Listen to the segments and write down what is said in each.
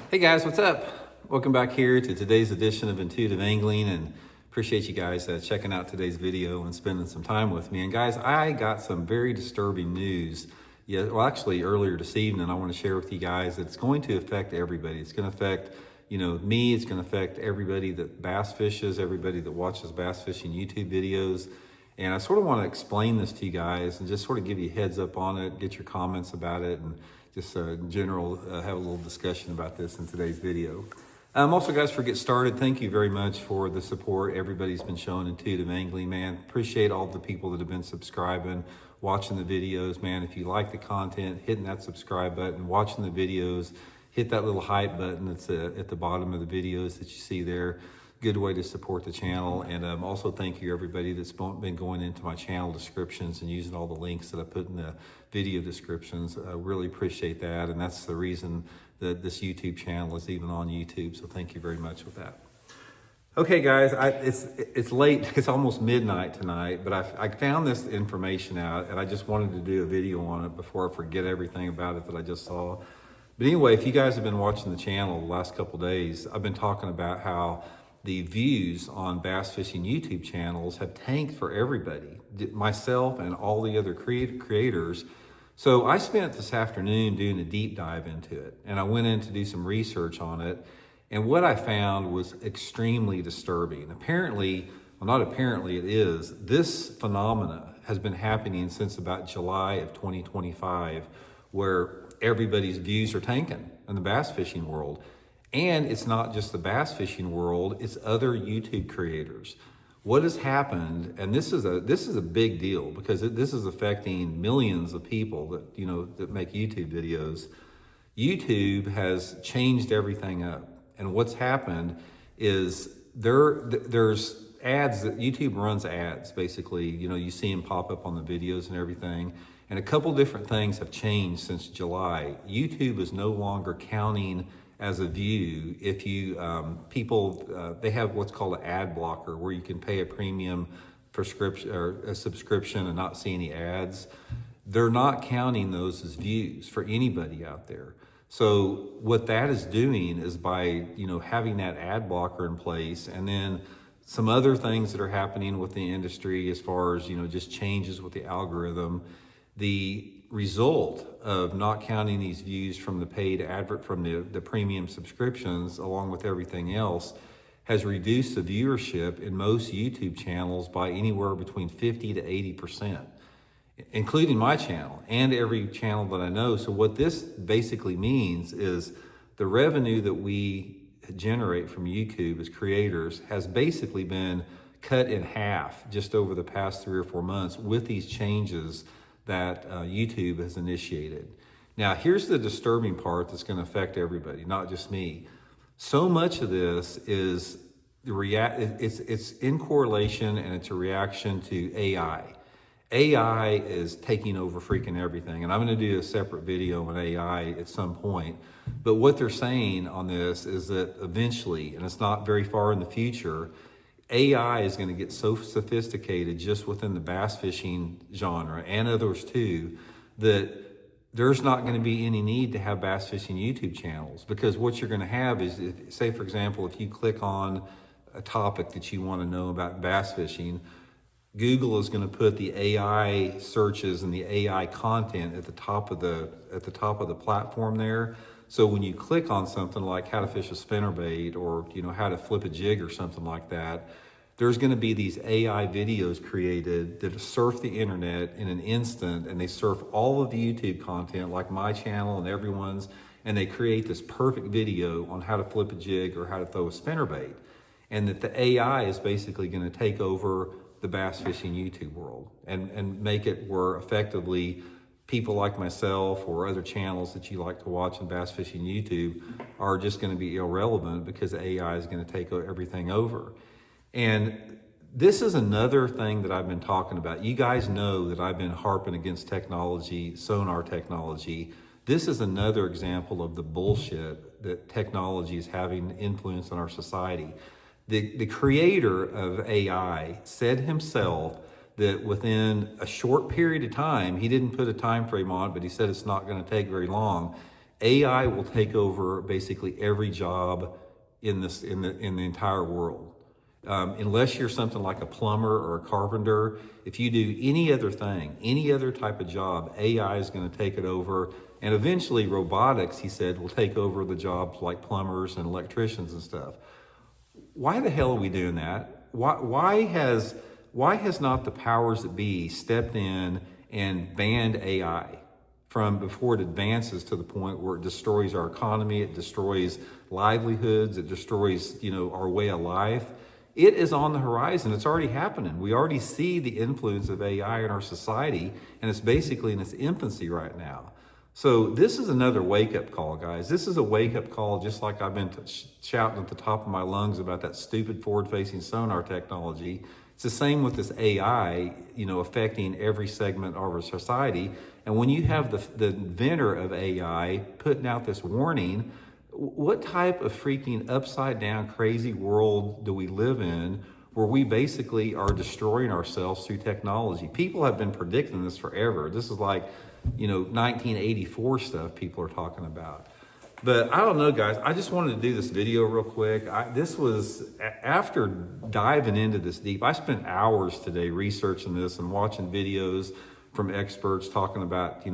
Hey guys, what's up? Welcome back here to today's edition of Intuitive Angling, and appreciate you guys checking out today's video and spending some time with me. And guys, I got some very disturbing news. Yeah, well, actually earlier this evening, I want to share with you guys that it's going to affect everybody. It's going to affect, me. It's going to affect everybody that bass fishes, everybody that watches bass fishing YouTube videos. And I sort of want to explain this to you guys and just sort of give you a heads up on it, get your comments about it, and just in general, have a little discussion about this in today's video. Also, guys, before we get started, thank you very much for the support everybody's been showing Intuitive Angling, man. Appreciate all the people that have been subscribing, watching the videos, man. If you like the content, hitting that subscribe button, watching the videos, hit that little hype button that's at the bottom of the videos that you see there. Good way to support the channel. And also thank you everybody that's been going into my channel descriptions and using all the links that I put in the video descriptions. I really appreciate that, and that's the reason that this YouTube channel is even on YouTube, so thank you very much with that. Okay guys, it's late, it's almost midnight tonight, but I found this information out and I just wanted to do a video on it before I forget everything about it that I just saw. But anyway, if you guys have been watching the channel the last couple days, I've been talking about how the views on bass fishing YouTube channels have tanked for everybody, myself and all the other creators. So I spent this afternoon doing a deep dive into it, and I went in to do some research on it. And what I found was extremely disturbing. Apparently, well, not apparently, it is, this phenomena has been happening since about July of 2025, where everybody's views are tanking in the bass fishing world. And it's not just the bass fishing world, it's other YouTube creators. What has happened, and this is a big deal because this is affecting millions of people that make YouTube videos. YouTube has changed everything up. And what's happened is there's ads that YouTube runs ads, basically. You see them pop up on the videos and everything. And a couple different things have changed since July. YouTube is no longer counting as a view if you they have what's called an ad blocker, where you can pay a premium prescription or a subscription and not see any ads. They're not counting those as views for anybody out there. So what that is doing is by having that ad blocker in place, and then some other things that are happening with the industry as far as just changes with the algorithm. The result of not counting these views from the paid advert, from the premium subscriptions, along with everything else, has reduced the viewership in most YouTube channels by anywhere between 50 to 80%, including my channel and every channel that I know. So what this basically means is the revenue that we generate from YouTube as creators has basically been cut in half just over the past 3 or 4 months with these changes that YouTube has initiated. Now, here's the disturbing part that's going to affect everybody, not just me. So much of this is it's in correlation, and it's a reaction to AI. AI is taking over freaking everything, and I'm going to do a separate video on AI at some point. But what they're saying on this is that eventually, and it's not very far in the future, AI is going to get so sophisticated just within the bass fishing genre and others too, that there's not going to be any need to have bass fishing YouTube channels, because what you're going to have is, say for example, if you click on a topic that you want to know about bass fishing, Google is going to put the AI searches and the AI content at the top of the platform there. So when you click on something like how to fish a spinnerbait, or how to flip a jig or something like that, there's going to be these AI videos created that surf the internet in an instant, and they surf all of the YouTube content like my channel and everyone's, and they create this perfect video on how to flip a jig or how to throw a spinnerbait. And that the AI is basically going to take over the bass fishing YouTube world and make it where effectively people like myself or other channels that you like to watch in bass fishing YouTube are just going to be irrelevant, because AI is going to take everything over. And this is another thing that I've been talking about. You guys know that I've been harping against technology, sonar technology. This is another example of the bullshit that technology is having influence on our society. The creator of AI said himself that within a short period of time, he didn't put a time frame on it, but he said it's not going to take very long, AI will take over basically every job in the entire world. Unless you're something like a plumber or a carpenter, if you do any other thing, any other type of job, AI is going to take it over. And eventually robotics, he said, will take over the jobs like plumbers and electricians and stuff. Why the hell are we doing that? Why has not the powers that be stepped in and banned AI from before it advances to the point where it destroys our economy, it destroys livelihoods, it destroys, our way of life? It is on the horizon. It's already happening. We already see the influence of AI in our society, and it's basically in its infancy right now. So this is another wake-up call, guys. This is a wake-up call, just like I've been shouting at the top of my lungs about that stupid forward-facing sonar technology. It's the same with this AI, affecting every segment of our society. And when you have the inventor of AI putting out this warning, what type of freaking upside-down crazy world do we live in where we basically are destroying ourselves through technology? People have been predicting this forever. This is like 1984 stuff people are talking about. But I don't know, guys. I just wanted to do this video real quick. This was after diving into this deep. I spent hours today researching this and watching videos from experts talking about,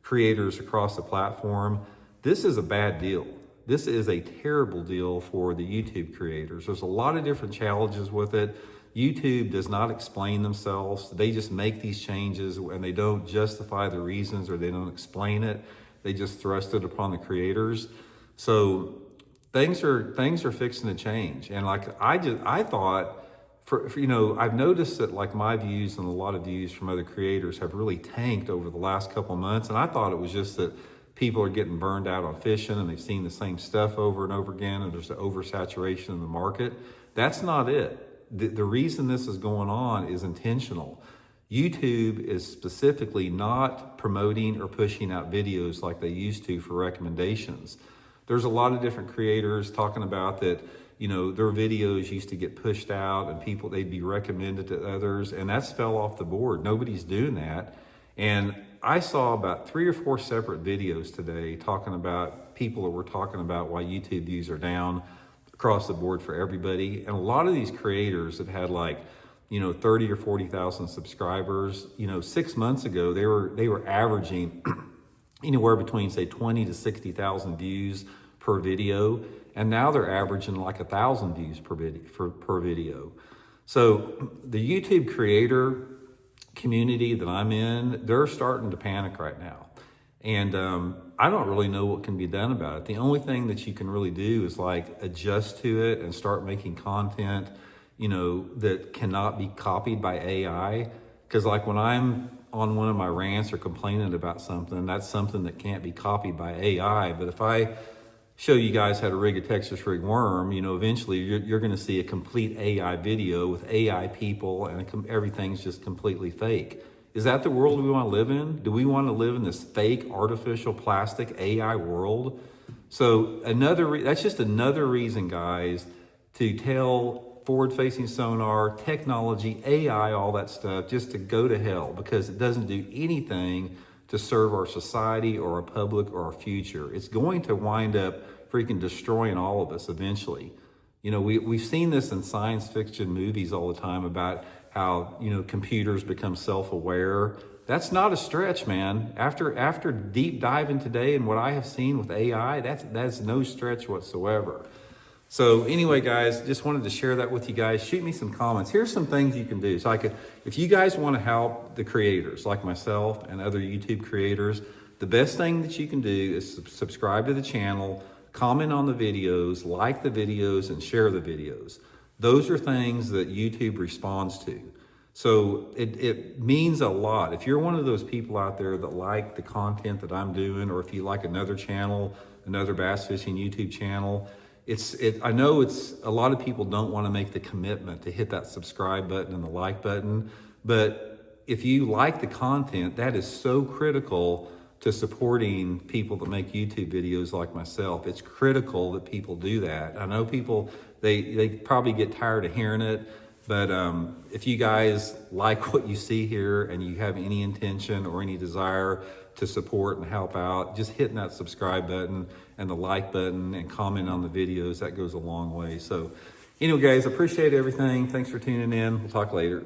creators across the platform. This is a bad deal. This is a terrible deal for the YouTube creators. There's a lot of different challenges with it. YouTube does not explain themselves. They just make these changes and they don't justify the reasons, or they don't explain it. They just thrust it upon the creators. So things are fixing to change. And I thought I've noticed that like my views and a lot of views from other creators have really tanked over the last couple of months. And I thought it was just that people are getting burned out on fishing and they've seen the same stuff over and over again, and there's an oversaturation in the market. That's not it. The reason this is going on is intentional. YouTube is specifically not promoting or pushing out videos like they used to for recommendations. There's a lot of different creators talking about that, their videos used to get pushed out and they'd be recommended to others, and that's fell off the board. Nobody's doing that. And I saw about 3 or 4 separate videos today talking about people that were talking about why YouTube views are down across the board for everybody. And a lot of these creators that had 30 or 40,000 subscribers, 6 months ago, they were averaging anywhere between say 20 to 60,000 views per video. And now they're averaging like 1,000 views per video. So the YouTube creator community that I'm in, they're starting to panic right now. And I don't really know what can be done about it. The only thing that you can really do is adjust to it and start making content, that cannot be copied by AI. Because when I'm on one of my rants or complaining about something, that's something that can't be copied by AI. But if I show you guys how to rig a Texas rig worm, eventually you're going to see a complete AI video with AI people and everything's just completely fake. Is that the world we want to live in? Do we want to live in this fake, artificial, plastic AI world? So that's just another reason, guys, to tell forward-facing sonar, technology, AI, all that stuff, just to go to hell, because it doesn't do anything to serve our society or our public or our future. It's going to wind up freaking destroying all of us eventually. We've seen this in science fiction movies all the time about how, computers become self-aware. That's not a stretch, man. After deep diving today and what I have seen with AI, that's no stretch whatsoever. So anyway, guys, just wanted to share that with you guys. Shoot me some comments. Here's some things you can do. So if you guys want to help the creators like myself and other YouTube creators, the best thing that you can do is subscribe to the channel, comment on the videos, like the videos, and share the videos. Those are things that YouTube responds to. So it means a lot. If you're one of those people out there that like the content that I'm doing, or if you like another channel, another bass fishing YouTube channel, I know a lot of people don't want to make the commitment to hit that subscribe button and the like button, but if you like the content, that is so critical to supporting people that make YouTube videos like myself. It's critical that people do that. I know people, they probably get tired of hearing it, but if you guys like what you see here and you have any intention or any desire to support and help out, just hitting that subscribe button and the like button and comment on the videos, that goes a long way. So anyway, guys, appreciate everything. Thanks for tuning in. We'll talk later.